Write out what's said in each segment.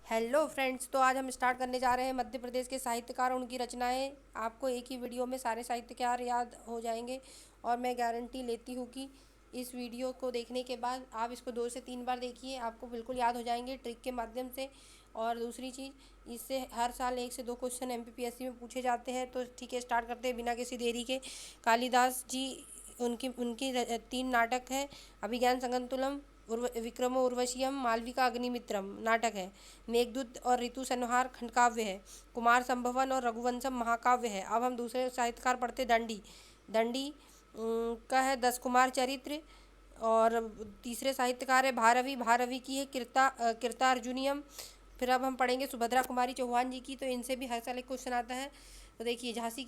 Hello friends, तो आज हम स्टार्ट करने जा रहे हैं मध्य प्रदेश के साहित्यकार और उनकी रचनाएं। आपको एक ही वीडियो में सारे साहित्यकार याद हो जाएंगे और मैं गारंटी लेती हूँ कि इस वीडियो को देखने के बाद आप इसको 2 से 3 बार देखिए, आपको बिल्कुल याद हो जाएंगे ट्रिक के माध्यम से। और दूसरी चीज़, इससे हर साल 1 से 2 क्वेश्चन एमपीपीएससी में पूछे जाते हैं। तो ठीक है, स्टार्ट करते हैं बिना किसी देरी के। कालिदास जी, उनकी उनकी 3 नाटक है। अभिज्ञान शाकुंतलम, विक्रमो उर्वशीयम, मालविका अग्निमित्रम नाटक है। मेघदूत और ऋतु संहार खंडकाव्य है। कुमार संभवन और रघुवंशम महाकाव्य है। अब हम दूसरे साहित्यकार पढ़ते। दंडी दंडी का है 10 कुमार चरित्र। और तीसरे साहित्यकार है भारवी। भारवी की है कृतार्जुनियम। फिर अब हम पढ़ेंगे सुभद्रा कुमारी चौहान जी की। तो इनसे भी हर साल एक क्वेश्चन आता है। तो देखिए, झांसी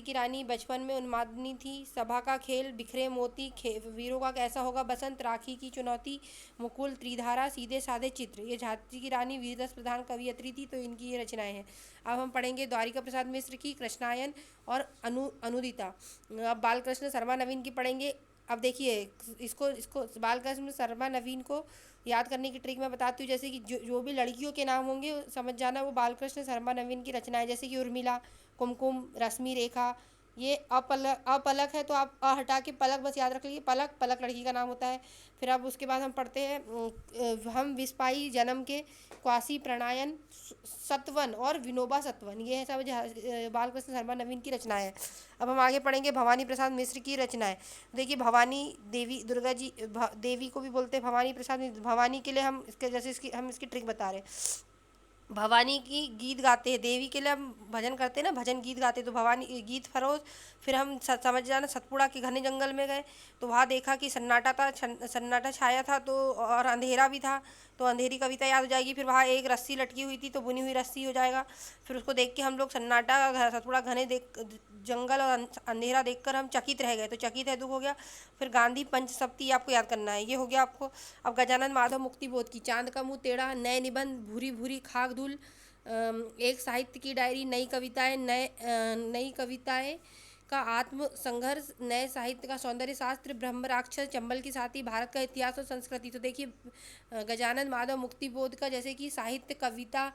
की रानी बचपन में उन्मादनी थी। सभा का खेल, बिखरे मोती, वीरों का कैसा होगा बसंत, राखी की चुनौती, मुकुल, त्रिधारा, सीधे साधे चित्र। ये झांसी की रानी वीररस प्रधान कवियत्री थी। तो इनकी ये रचनाएं हैं। अब हम पढ़ेंगे द्वारिका प्रसाद मिश्र की कृष्णायन और अनुदिता। अब बालकृष्ण शर्मा नवीन की पढ़ेंगे। अब देखिए, इसको इसको बालकृष्ण शर्मा नवीन को याद करने की ट्रिक मैं बताती हूँ। जैसे कि जो भी लड़कियों के नाम होंगे समझ जाना वो बालकृष्ण शर्मा नवीन की रचना है। जैसे कि उर्मिला, कुमकुम, रश्मि रेखा। ये अपलक है तो आप हटा के पलक बस याद रख लीजिए। पलक पलक लड़की का नाम होता है। फिर अब उसके बाद हम पढ़ते हैं हम विस्पाई जन्म के, क्वासी प्रणायन, सतवन और विनोबा सतवन। ये है सब बालकृष्ण शर्मा नवीन की रचनाएं है। अब हम आगे पढ़ेंगे भवानी प्रसाद मिश्र की रचनाएं। देखिए, भवानी देवी, दुर्गा जी देवी को भी बोलते हैं भवानी प्रसाद। भवानी के लिए हम इसके जैसे हम इसकी ट्रिक बता रहे हैं। भवानी की गीत गाते हैं, देवी के लिए हम भजन करते हैं ना, भजन गीत गाते हैं। तो भवानी गीत फरोज। फिर हम समझ जाना सतपुड़ा के घने जंगल में गए तो वहाँ देखा कि सन्नाटा था, सन्नाटा छाया था तो और अंधेरा भी था। तो अंधेरी कविता याद हो जाएगी। फिर वहाँ एक रस्सी लटकी हुई थी तो बुनी हुई रस्सी हो जाएगा। फिर उसको देख के हम लोग सन्नाटा, सतपुड़ा घने देख जंगल और अंधेरा देखकर हम चकित रह गए। तो चकित है दुख हो गया। फिर गांधी पंच सप्ती आपको याद करना है, ये हो गया आपको। अब गजानन माधव मुक्तिबोध की चांद का मुंह टेढ़ा, नए निबंध, भूरी भूरी खाक धूल, एक साहित्य की डायरी, नई कविताएं का आत्म संघर्ष, नए साहित्य का सौंदर्य शास्त्र, ब्रह्म राक्षस, चंबल की साथी, भारत का इतिहास और संस्कृति। तो देखिए, गजानन माधव मुक्तिबोध का जैसे कि साहित्य, कविता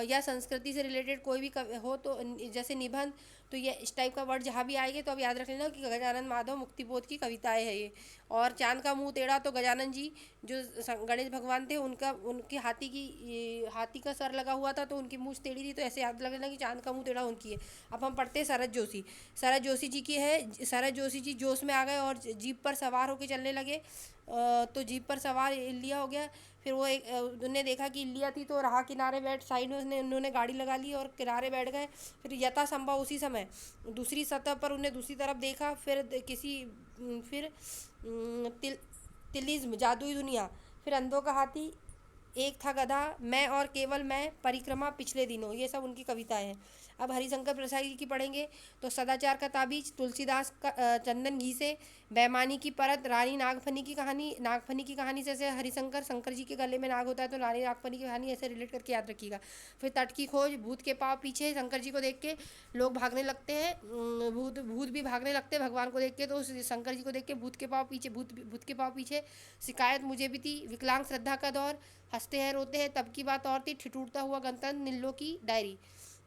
या संस्कृति से रिलेटेड कोई भी हो तो जैसे निबंध, तो ये इस टाइप का वर्ड जहाँ भी आएंगे तो अब याद रख लेना कि गजानन माधव मुक्तिबोध की कविताएं है ये। और चांद का मुंह टेढ़ा तो गजानन जी जो गणेश भगवान थे उनकी हाथी का सर लगा हुआ था तो उनकी मूछ टेढ़ी थी। तो ऐसे याद रख लेना कि चांद का मुंह टेढ़ा उनकी है। अब हम पढ़ते हैं शरद जोशी। शरद जोशी जी की है। शरद जोशी जी जोश में आ गए और जीप पर सवार होकर चलने लगे। तो जीप पर सवार इलिया हो गया। फिर वो उन्होंने देखा कि इलिया थी तो राह किनारे बैठ साइड में उन्होंने गाड़ी लगा ली और किनारे बैठ गए। फिर यथासंभव उसी समय दूसरी सतह पर उन्हें दूसरी तरफ देखा। फिर तिलिज्म, जादुई दुनिया, फिर अंधों का हाथी, एक था गधा, मैं और केवल मैं, परिक्रमा, पिछले दिनों। ये सब उनकी कविताएं हैं। अब हरिशंकर प्रसाद जी की पढ़ेंगे। तो सदाचार का ताबीज, तुलसीदास का चंदन घी से, बेईमानी की परत, रानी नागफनी की कहानी। नागफनी की कहानी से ऐसे शंकर जी के गले में नाग होता है तो रानी नागफनी की कहानी ऐसे रिलेट करके याद रखिएगा। फिर तट की खोज, भूत के पाँव पीछे, शंकर जी को देख के लोग भागने लगते हैं। भूत भी भागने लगते हैं भगवान को देख के। तो शंकर जी को देख के भूत के पाँव पीछे, भूत के पाँव पीछे। शिकायत मुझे भी थी, विकलांग श्रद्धा का दौर, हंसते हैं रोते हैं तब की बात और थी, ठिठुरता हुआ गणतंत्र, नीलों की डायरी।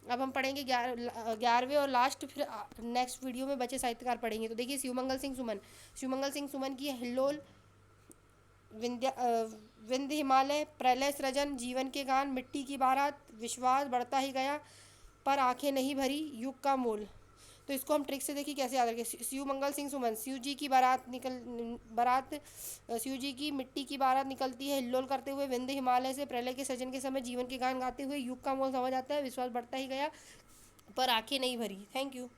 अब हम पढ़ेंगे 11वें और लास्ट। फिर नेक्स्ट वीडियो में बचे साहित्यकार पढ़ेंगे। तो देखिए, शिवमंगल सिंह सुमन की हिल्लोल, विंध्य हिमालय, प्रलय सृजन, जीवन के गान, मिट्टी की बारात, विश्वास बढ़ता ही गया पर आंखें नहीं भरी, युग का मोल। तो इसको हम ट्रिक से देखिए कैसे याद रखें। शिव मंगल सिंह सुमन, शिव जी की मिट्टी की बारात निकलती है हिल्लोल करते हुए विंध्य हिमालय से, प्रलय के सृजन के समय जीवन के गान गाते हुए, युग का मोल समझ आता है, विश्वास बढ़ता ही गया पर आंखें नहीं भरी। Thank you.